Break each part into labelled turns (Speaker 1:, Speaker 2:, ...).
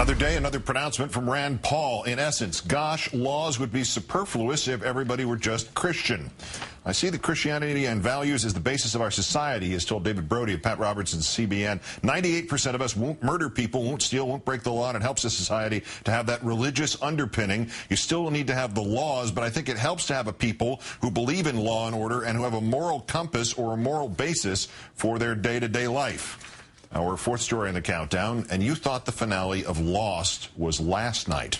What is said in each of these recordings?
Speaker 1: Another day, another pronouncement from Rand Paul. In essence, gosh, laws would be superfluous if everybody were just Christian. I see that Christianity and values is the basis of our society, he has told David Brody of Pat Robertson's CBN. 98% of us won't murder people, won't steal, won't break the law, and it helps the society to have that religious underpinning. You still need to have the laws, but I think it helps to have a people who believe in law and order and who have a moral compass or a moral basis for their day-to-day life. Our fourth story in the countdown, and you thought the finale of Lost was last night.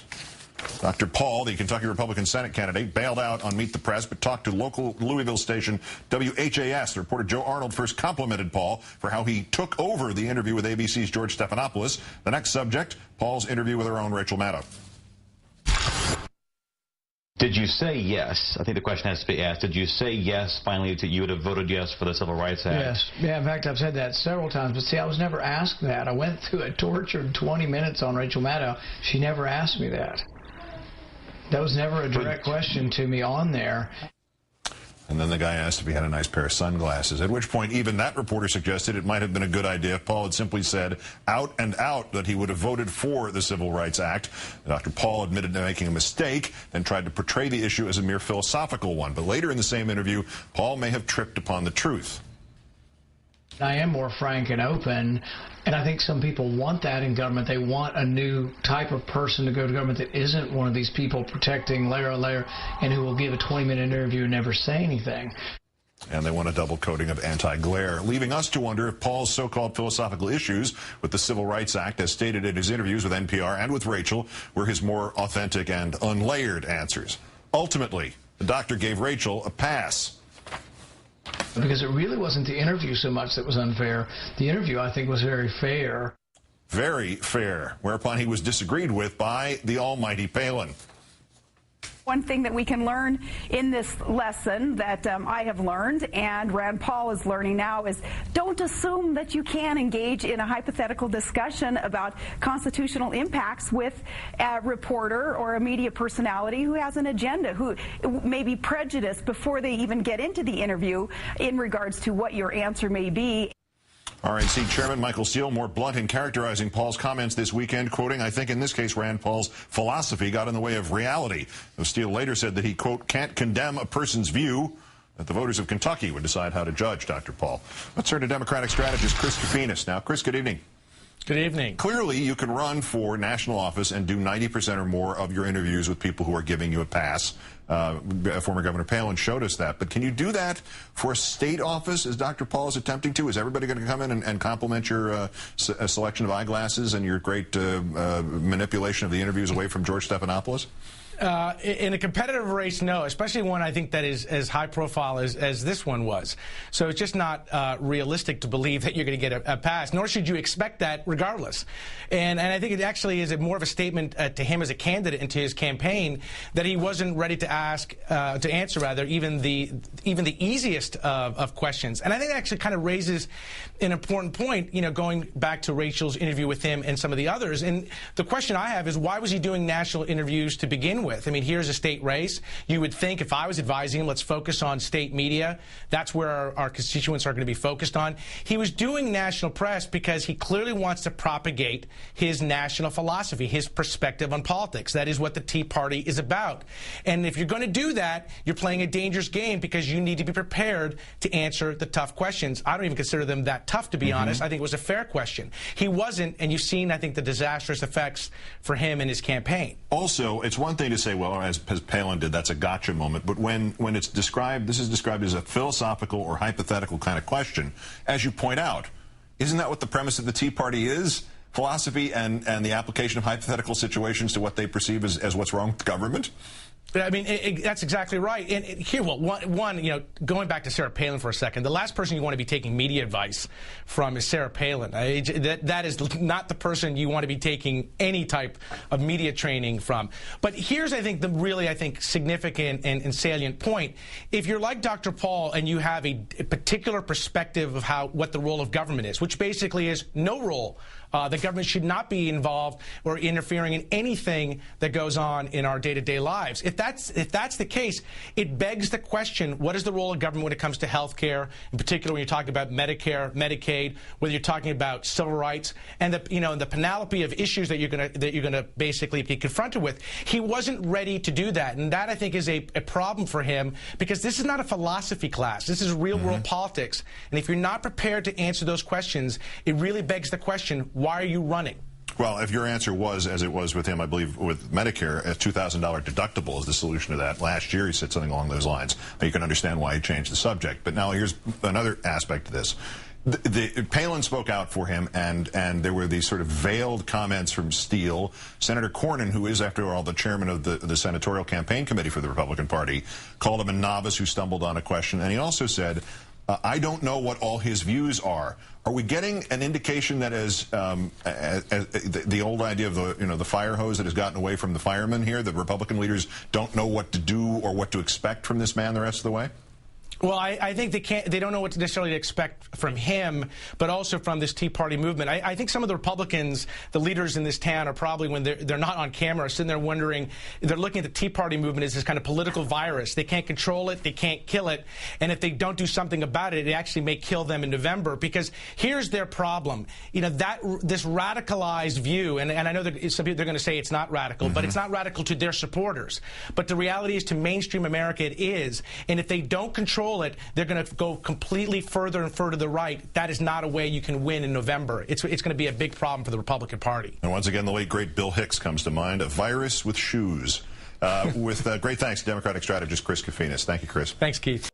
Speaker 1: Dr. Paul, the Kentucky Republican Senate candidate, bailed out on Meet the Press, but talked to local Louisville station WHAS. The reporter Joe Arnold first complimented Paul for how he took over the interview with ABC's George Stephanopoulos. The next subject, Paul's interview with our own Rachel Maddow.
Speaker 2: Did you say yes? I think the question has to be asked. Did you say yes, finally, that you would have voted yes for the Civil Rights Act?
Speaker 3: Yes. Yeah, in fact, I've said that several times. But see, I was never asked that. I went through a tortured 20 minutes on Rachel Maddow. She never asked me that. That was never a direct question to me on there.
Speaker 1: And then the guy asked if he had a nice pair of sunglasses, at which point even that reporter suggested it might have been a good idea if Paul had simply said out and out that he would have voted for the Civil Rights Act. Dr. Paul admitted to making a mistake and tried to portray the issue as a mere philosophical one. But later in the same interview, Paul may have tripped upon the truth.
Speaker 3: I am more frank and open, and I think some people want that in government. They want a new type of person to go to government that isn't one of these people protecting layer on layer and who will give a 20-minute interview and never say anything.
Speaker 1: And they want a double coating of anti-glare, leaving us to wonder if Paul's so-called philosophical issues with the Civil Rights Act, as stated in his interviews with NPR and with Rachel, were his more authentic and unlayered answers. Ultimately, the doctor gave Rachel a pass.
Speaker 3: Because it really wasn't the interview so much that was unfair. The interview, I think, was very fair.
Speaker 1: Very fair, whereupon he was disagreed with by the almighty Palin.
Speaker 4: One thing that we can learn in this lesson that I have learned and Rand Paul is learning now is don't assume that you can engage in a hypothetical discussion about constitutional impacts with a reporter or a media personality who has an agenda, who may be prejudiced before they even get into the interview in regards to what your answer may be.
Speaker 1: RNC Chairman Michael Steele more blunt in characterizing Paul's comments this weekend, quoting, I think in this case Rand Paul's philosophy got in the way of reality. Steele later said that he, quote, can't condemn a person's view, that the voters of Kentucky would decide how to judge Dr. Paul. Let's turn to Democratic strategist Chris Kofinas. Now, Chris, good evening.
Speaker 5: Good evening.
Speaker 1: Clearly, you can run for national office and do 90% or more of your interviews with people who are giving you a pass. Former Governor Palin showed us that. But can you do that for a state office, as Dr. Paul is attempting to? Is everybody going to come in and compliment your selection of eyeglasses and your great manipulation of the interviews away from George Stephanopoulos?
Speaker 5: In a competitive race, no, especially one I think that is as high profile as this one was. So it's just not realistic to believe that you're going to get a pass, nor should you expect that regardless. And I think it actually is more of a statement to him as a candidate and to his campaign that he wasn't ready to answer even the easiest of questions. And I think that actually kind of raises an important point, you know, going back to Rachel's interview with him and some of the others. And the question I have is, why was he doing national interviews to begin with? I mean, here's a state race. You would think if I was advising him, let's focus on state media. That's where our constituents are going to be focused on. He was doing national press because he clearly wants to propagate his national philosophy, his perspective on politics. That is what the Tea Party is about. And if you're going to do that, you're playing a dangerous game because you need to be prepared to answer the tough questions. I don't even consider them that tough, to be honest. I think it was a fair question. He wasn't, and you've seen, I think, the disastrous effects for him in his campaign.
Speaker 1: Also, it's one thing to say, well, as Palin did, that's a gotcha moment. But when it's described, this is described as a philosophical or hypothetical kind of question, as you point out, isn't that what the premise of the Tea Party is? Philosophy and the application of hypothetical situations to what they perceive as what's wrong with government?
Speaker 5: I mean, that's exactly right. And here, well, one, you know, going back to Sarah Palin for a second, the last person you want to be taking media advice from is Sarah Palin. That is not the person you want to be taking any type of media training from. But here's, I think, the really, significant and salient point. If you're like Dr. Paul and you have a particular perspective of what the role of government is, which basically is no role The government should not be involved or interfering in anything that goes on in our day-to-day lives. If that's the case, it begs the question, what is the role of government when it comes to health care, in particular when you're talking about Medicare, Medicaid, whether you're talking about civil rights, and the panoply of issues that you're gonna basically be confronted with. He wasn't ready to do that, and that I think is a problem for him, because this is not a philosophy class. This is real-world politics, and if you're not prepared to answer those questions, it really begs the question, why are you running?
Speaker 1: Well, if your answer was, as it was with him, I believe, with Medicare, a $2,000 deductible is the solution to that. Last year he said something along those lines. Now, you can understand why he changed the subject. But now here's another aspect of this. Palin spoke out for him, and there were these sort of veiled comments from Steele. Senator Cornyn, who is, after all, the chairman of the senatorial campaign committee for the Republican Party, called him a novice who stumbled on a question. And he also said, I don't know what all his views are. Are we getting an indication that as the old idea of the fire hose that has gotten away from the firemen here, the Republican leaders don't know what to do or what to expect from this man the rest of the way?
Speaker 5: Well, I think they don't know what to necessarily expect from him, but also from this Tea Party movement. I think some of the Republicans, the leaders in this town, are probably, when they're not on camera, sitting there wondering, they're looking at the Tea Party movement as this kind of political virus. They can't control it, they can't kill it, and if they don't do something about it, it actually may kill them in November. Because here's their problem. This radicalized view, and I know that some people are going to say it's not radical, but it's not radical to their supporters. But the reality is, to mainstream America, it is. And if they don't control it, they're going to go completely further and further to the right. That is not a way you can win in November. It's going to be a big problem for the Republican Party.
Speaker 1: And once again, the late, great Bill Hicks comes to mind, a virus with shoes. With great thanks to Democratic strategist Chris Kofinas. Thank you, Chris.
Speaker 5: Thanks, Keith.